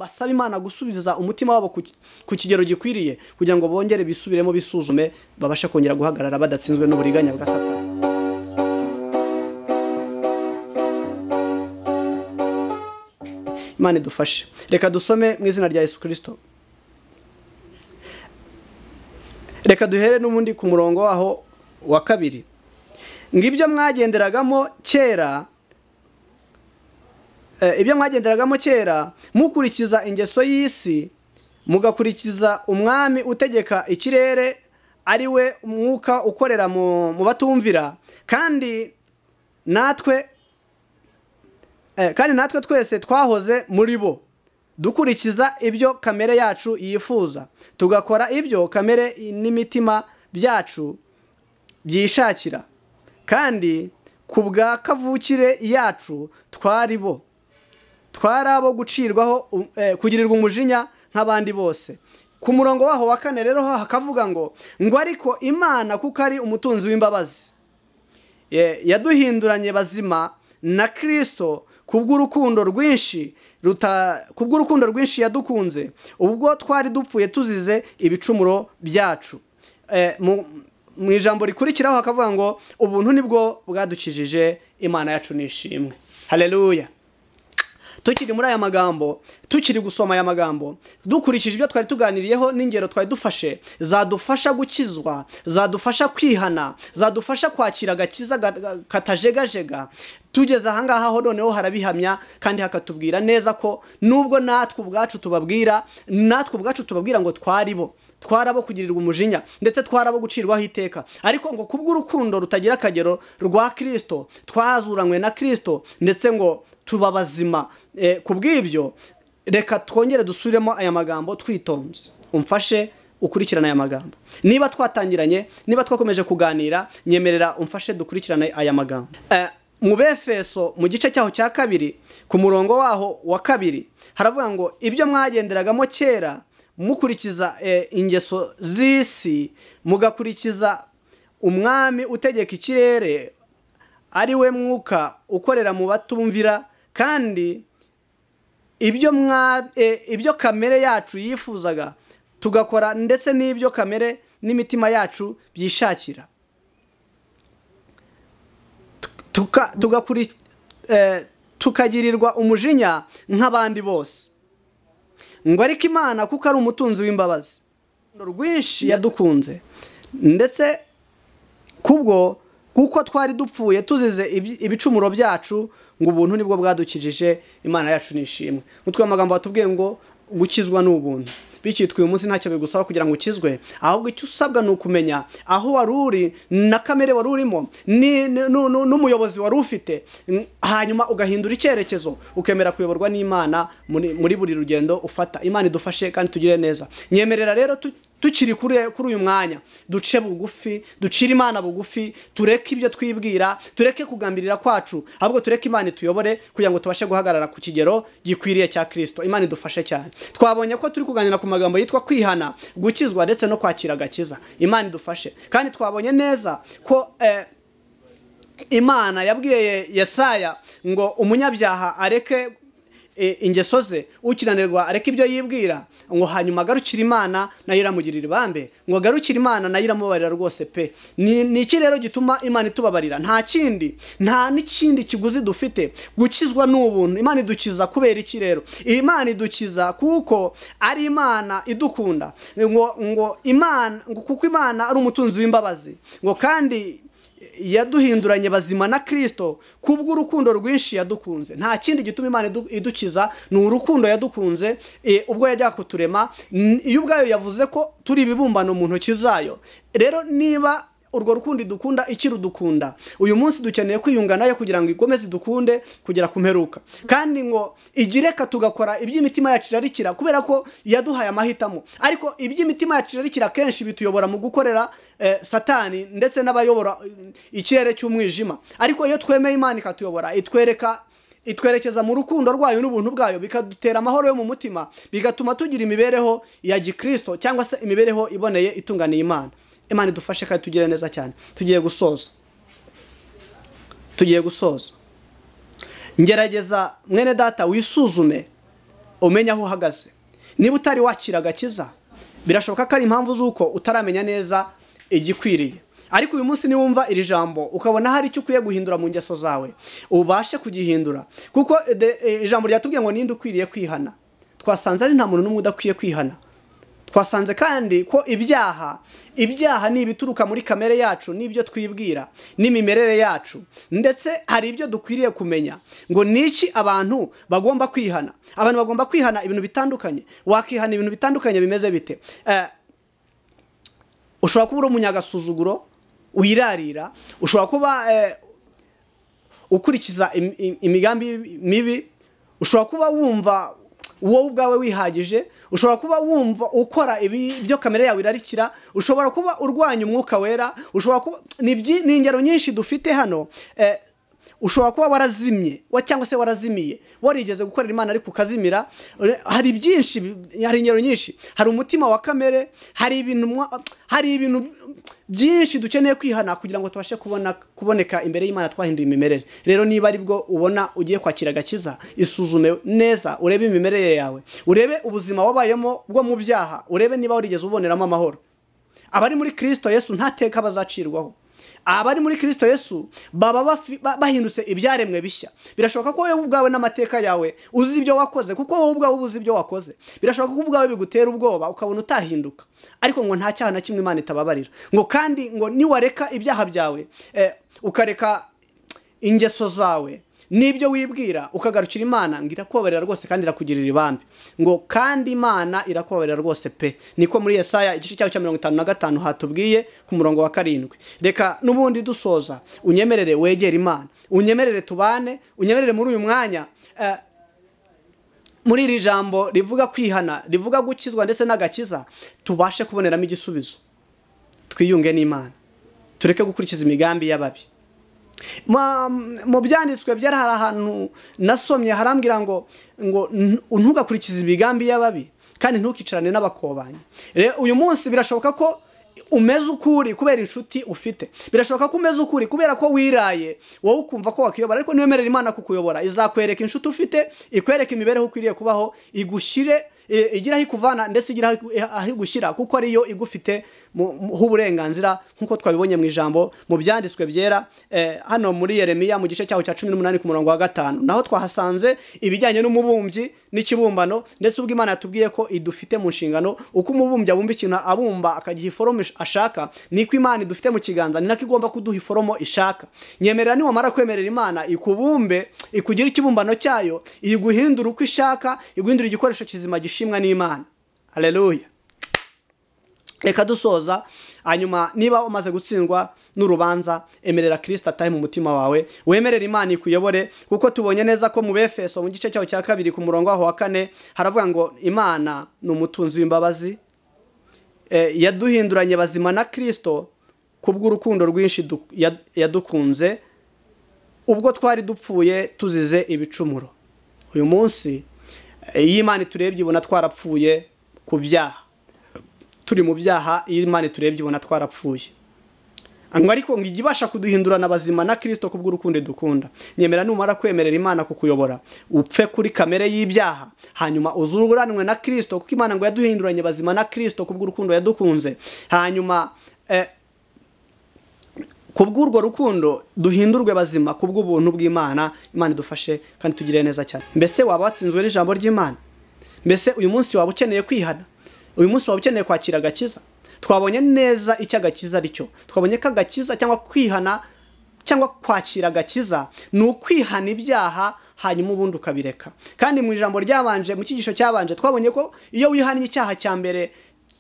basaba Imana gusubiza umutima wabo ku kigero gikwiriye kugira ngo bongere bisubiremo bisuzume babashe kongera guhagarara badatsinzwe n'uburiganya bwa Satani. Imana idufashe. Reka dusome mu izina rya Yesu Kristo. Reka duhere n'ubundi ku murongo waho wa 2. Ngibyo mwagenderagamo kera, ibyo mwagenderagamo kera mukurikiza ingeso y'isi, mugakurikiza umwami utegeka ikirere, ari we umwuka ukorera mu batumvira, kandi natwe twese twahoze muri bo, dukurikiza ibyo kamere yacu yifuza, tugakora ibyo kamere n'imitima byacu byishakira, kandi ku bwa kavukire yacu twari abo gucirwaho kugirirwa umujinya nk'abandi bose. Ku murongo waho wa 4 rero hakavuga ngo ariko Imana kuko ari umutunzi w'imbabazi yaduhinduranye bazima na Kristo kubw'urukundo rwinshi yadukunze, ubwo twari dupfuye tuzize ibicumuro byacu. Mu ijambo rikurikiraho hakavuga ngo ubuntu nibwo bwadukijije, Imana yacu nishimwe. Haleluya. Tukiri muri aya magambo, tukiri gusoma aya magambo, dukurikije ibyo twari tuganiriyeho n'ingero twari dufashe, zadufasha gukizwa, zadufasha kwihana, zadufasha kwakira agakiza katajegajega. Tugeze ahangaha ho noneho harabihamya kandi hakatubwira neza ko nubwo natwe ubwacu tubabwira ngo twarabo kugirirwa umujinya ndetse twarabo gucirwaho iteka, ariko ngo kubw'urukundo rutagira akagero rwa Kristo twazuranywe na Kristo ndetse ngo tuba bazima. Kubw'ibyo reka twongere dusubiremo aya magambo twitonze. Umfashe ukurikirana aya magambo. Niba twatangiranye, niba twakomeje kuganira, nyemerera umfashe dukurikirane aya magambo. Mu Befeso mu gice cyaho cya 2 ku murongo waho wa 2 haravuga ngo ibyo mwagenderagamo kera mukurikiza ingeso z'isi, mugakurikiza umwami utegeka ikirere, ari we mwuka ukorera mu batumvira, kandi ibyo kamere yacu yifuzaga tugakora ndetse n'ibyo kamere n'imitima yacu byishakira, tukagirirwa umujinya nk'abandi bose. Ariko Imana kuko ari umutunzi w'imbabazi rwinshi yadukunze, ndetse kuko twari dupfuye tuzize ibicumuro byacu, ngo ubuntu nibwo bwadukijije, Imana yacu nishimwe. Mutwe amagambo batubwiye ngo gukizwa n'ubuntu. Bikitwa uyu munsi ntacyo bigusaba kugira ngo ukizwe, ahubwo icyo usabwa ni ukumenya aho wari uri na kamere wari urimo n'umuyobozi wari ufite, hanyuma ugahindura icyerekezo ukemera kuyoborwa n'Imana muri buri rugendo ufata. Imana idufashe kandi tugire neza. Nyemerera rero tukiri kuri uyu mwanya duce bugufi, ducire Imana bugufi, tureke ibyo twibwira, tureke kugambirira kwacu, ahubwo tureke Imana ituyobore kugira ngo tubashe guhagarara ku kigero gikwiriye cya Kristo. Imana idufashe cyane. Twabonye ko turi kuganira ku magambo yitwa kwihana, gukizwa ndetse no kwakira agakiza. Imana idufashe. Kandi twabonye neza ko Imana yabwiye Yesaya ngo umunyabyaha areke ingeso ze, ukiranirwa areke ibyo yibwira, ngo hanyuma agarukira Imana nayo iramugirira ibambe, ngo agarukira Imana nayo iramubabarira rwose pe. Ni iki rero gituma Imana itubabarira? Nta n'ikindi kiguzi dufite. Gukizwa n'ubuntu. Imana idukiza kubera iki rero? Imana idukiza kuko ari Imana idukunda, ngo kuko Imana ari umutunzi w'imbabazi, ngo kandi yaduhinduranye bazima na Kristo kubw'urukundo rwinshi yadukunze. Nta kindi gituma Imana idukiza, ni urukundo yadukunze ubwo yajya kuturema. Iyo ubwayo yavuze ko turi ibibumbano mu ntoki zayo. Rero niba urwo rukundo idukunda ikirudukunda, uyu munsi dukeneye kwiyunga nayo kugira ngo ikomeze dukunde kugera ku mperuka, kandi ngo igireka tugakora iby'imitima yacu irarikira, kubera ko yaduhaye amahitamo. Ariko iby'imitima yacu irarikira kenshi bituyobora mu gukorera Satani ndetse n'abayobora ikirere cy'umwijima. Ariko iyo twemeye Imana ikatuyobora, itwerekeza mu rukundo rwayo n'ubuntu bwayo, bikadutera amahoro yo mu mutima, bigatuma tugira imibereho ya Gikristo cyangwa se imibereho iboneye itunganiye Imana. Imana idufashe kandi tugire neza cyane. Tugiye gusoza. Ngerageza mwene data wisuzume umenya aho uhagaze. Niba utari wakira agakiza, birashoboka ko ari impamvu z'uko utaramenya neza igikwiriye. Ariko uyu munsi niwumva iri jambo ukabona hari icyo ukwiye guhindura mu ngeso zawe, ubashe kugihindura, kuko ijambo ryatubwiye ngo ninde ukwiriye kwihana. Twasanze ari nta muntu n'umwe udakwiye kwihana. Twasanze kandi ko ibyaha ni ibituruka muri kamere yacu, n'ibyo twibwira n'imimerere yacu, ndetse hari ibyo dukwiriye kumenya ngo niki abantu bagomba kwihana. Abantu bagomba kwihana ibintu bitandukanye. Wakihana ibintu bitandukanye bimeze bite? Ushobora kuba uri umunyagasuzuguro, wirarira. Ushobora kuba ukurikiza imigambi mibi. Ushobora kuba wumva wowe ubwawe wihagije. Ushobora kuba wumva ukora ibi byo kamere yawe irarikira. Ushobora kuba urwanya umwuka wera. Ushobora kuba ni ingero nyinshi dufite hano. Ushobora kuba warazimye cyangwa se warazimiye, warigeze gukorera Imana ariko ukazimira. Hari byinshi, hari ingero nyinshi. Hari umutima wa kamere, hari ibintu byinshi dukeneye kwihana kugira ngo tubashe kuboneka imbere y'Imana twahinduye imimerere. Rero niba ari bwo ubona ugiye kwakira agakiza, isuzume neza, urebe imimerere yawe, urebe ubuzima wabayemo bwo mu byaha, urebe niba warigeze uboneramo amahoro. Abari muri Kristo Yesu ntateka bazacirwaho. Abari muri Kristo Yesu baba bahindutse ibyaremwe bishya. Birashoboka ko wowe ubwawe n'amateka yawe uzi ibyo wakoze, kuko wowe ubwawe uzi ibyo wakoze. Birashoboka ko ubwawe bigutera ubwoba ukabona utahinduka, ariko ngo nta cyaha na kimwe Imana itababarira. Ngo kandi ngo niwareka ibyaha byawe, ukareka ingeso zawe n'ibyo wibwira, ukagarukira Imana, ngo irakubabarira rwose kandi irakugirira ibambe. Ngo kandi Imana irakubabarira rwose pe. Niko muri Yesaya igice cya 55 hatubwiye ku murongo wa 7. Reka nubundi dusoza, unyemerere wegera Imana, unyemerere tubane, unyemerere muri uyu mwanya muri iri jambo rivuga kwihana, rivuga gukizwa ndetse n'agakiza, tubashe kuboneramo igisubizo. Twiyunge n'Imana, tureke gukurikiza imigambi y'ababi. Mu byanditswe byari hari ahantu nasomye harambwira ngo ntugakurikize ibigambi y'ababi kandi ntukicarane n'abakobanyi. Uyu munsi birashoboka ko umeze ukuri kubera inshuti ufite. Birashoboka ko umeze ukuri kubera ko wiraye wowe ukumva ko wakiyobora, ariko niwemerera Imana kukuyobora, izakwereka inshuti ufite, ikwereka imibereho ukwiriye kubaho, igushyire, igira aho ikuvana ndetse igira aho igushyira, kuko ariyo igufite h'uburenganzira, nkuko twabibonye mu ijambo mu byanditswe byera. Hano muri Yeremiya mu gice cyaho cya 18 ku murongo wa 5 naho twahasanze ibijyanye n'umubumbyi n'ikibumbano, ndetse ubwo Imana yatubwiye ko idufite mu nshingano. Uko umubumbyi abumba ikintu abumba akagiha iforomo ashaka, niko Imana idufite mu kiganza, ni nako igomba kuduha iforomo ishaka. Nyemerera niwamara kwemerera Imana ikubumbe, ikugira ikibumbano cyayo, iguhindura uko ishaka, iguhindura igikoresho kizima gishimwa n'Imana. Haleluya. Reka dusoza, hanyuma niba umaze gutsindwa n'urubanza, emerera Kristo atahe mu mutima wawe, wemerera Imana ikuyobore, kuko tubonye neza ko mu Befeso mu gice cyaho cya 2 ku murongo wa 4 haravuga ngo Imana ni umutunzi w'imbabazi, yaduhinduranye bazima na Kristo kubw'urukundo rwinshi yadukunze ubwo twari dupfuye tuzize ibicumuro. Uyu munsi iyo Imana turebye ibona twarapfuye ku byaha, turi mu byaha, iyo Imana turebye ibona twarapfuye. Ariko ngo igibasha kuduhindurana bazima na Kristo kubw'urukundo dukunda. Nyemera numara kwemerera Imana kukuyobora, upfe kuri kamere y'ibyaha, hanyuma uzuranwe na Kristo, kuko Imana ngo yaduhinduranye bazima na Kristo kubw'urukundo yadukunze. Hanyuma kubw'urwo rukundo duhindurwe bazima kubw'ubuntu bw'Imana. Imana idufashe kandi tugire neza cyane. Mbese waba watsinzwe n'ijambo ry'Imana? Mbese uyu munsi waba ukeneye kwihana? Uyu munsi waba ukeneye kwakira agakiza? Twabonye neza icyo agakiza ari cyo. Twabonye ko agakiza cyangwa kwihana cyangwa kwakira agakiza ni ukwihana ibyaha hanyuma ubundi ukabireka. Kandi mu ijambo ryabanje, mu cyigisho cyabanje, twabonye ko iyo wihannye icyaha cya mbere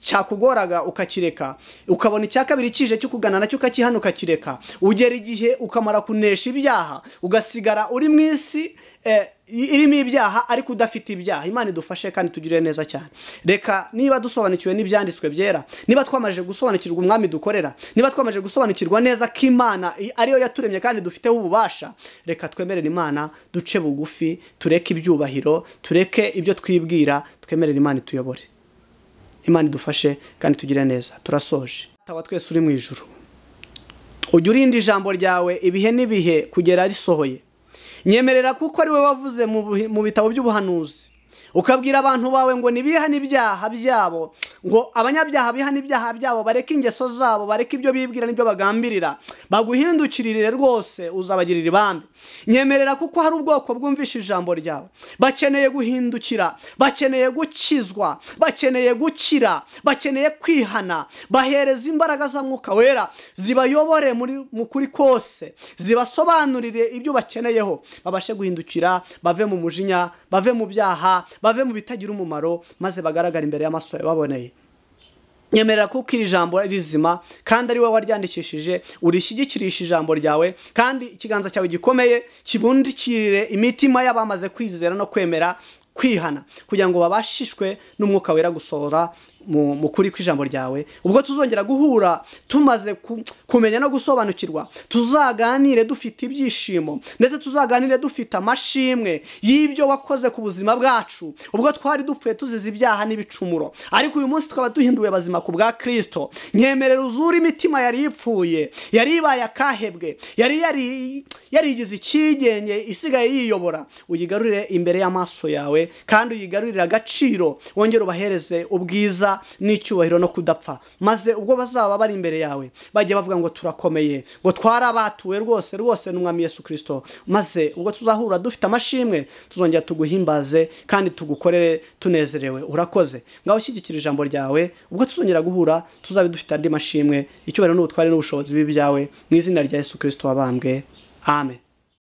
cyakugoraga ukakireka, ukabona icya kabiri kije cyo kugana nacyo ukakihana ukakireka, ugera igihe ukamara kunesha ibyaha, ugasigara uri mu isi irimo ibyaha ariko udafite ibyaha. Imana idufashe kandi tugire neza cyane. Reka niba dusobanukiwe n'ibyanditswe byera, niba twamaje gusobanukirwa umwami dukorera, niba twamaje gusobanukirwa neza ko Imana ariyo yaturemye kandi dufiteho ububasha, reka twemerere Imana, duce bugufi, tureke ibyubahiro, tureke ibyo twibwira, twemerere Imana ituyobore. Imana idufashe kandi tugire neza. Turasoje. Tawa twese uri mu ijuru, ujye urinda ijambo ryawe ibihe n'ibihe kugera risohoye. Nyemerera kuko ari we wavuze mu bitabo by'ubuhanuzi ukabwira abantu bawe ngo nibihane ibyaha byabo, ngo abanyabyaha bihane ibyaha byabo, bareke ingeso zabo, bareke ibyo bibwira n'ibyo bagambirira, baguhindukirire rwose uzabagirira ibambe. Nyemerera kuko hari ubwoko bwumvisha ijambo ryawe, bakeneye guhindukira, bakeneye gukizwa, bakeneye gukira, bakeneye kwihana. Bahereza imbaraga za Mwuka Wera zibayobore mu kuri kose, zibasobanurire ibyo bakeneyeho, babashe guhindukira, bave mu mujinya, bave mu byaha, bave mu bitagira umumaro, maze bagaragara imbere y'amaso yawe baboneye. Nyemerera kuko iri jambo rizima kandi ari wowe waryandikishije, urishyigikirisha ijambo ryawe, kandi ikiganza cyawe gikomeye kibundikirire imitima y'abamaze kwizera no kwemera kwihana, kugira ngo babashishwe n'Umwuka Wera gusohora mu kuri kw'ijambo ryawe. Ubwo tuzongera guhura tumaze kumenya no gusobanukirwa, tuzaganire dufite ibyishimo, ndetse tuzaganire dufite amashimwe y'ibyo wakoze ku buzima bwacu ubwo twari dupfuye tuzize ibyaha n'ibicumuro, ariko uyu munsi tukaba duhinduwe bazima ku bwa Kristo. Nyemerera uzure imitima yari ipfuye, yari ibaye akahebwe, yari yarigize icyigenge isigaye yiyobora, uyigarurire imbere y'amaso yawe, kandi uyigarurire agaciro, wongere ubahereze ubwiza n'icyubahiro no kudapfa, maze ubwo bazaba bari imbere yawe bajye bavuga ngo turakomeye, ngo twarabatuwe rwose rwose n'Umwami Yesu Kristo. Maze ubwo tuzahura dufite amashimwe, tuzongera tuguhimbaze kandi tugukorere tunezerewe. Urakoze, ngaho shyigikira ijambo ryawe. Ubwo tuzongera guhura tuzabe dufite andi mashimwe, icyubahiro n'ubutware n'ubushobozi bibyawe, mu izina rya Yesu Kristo wabambwe. Amen.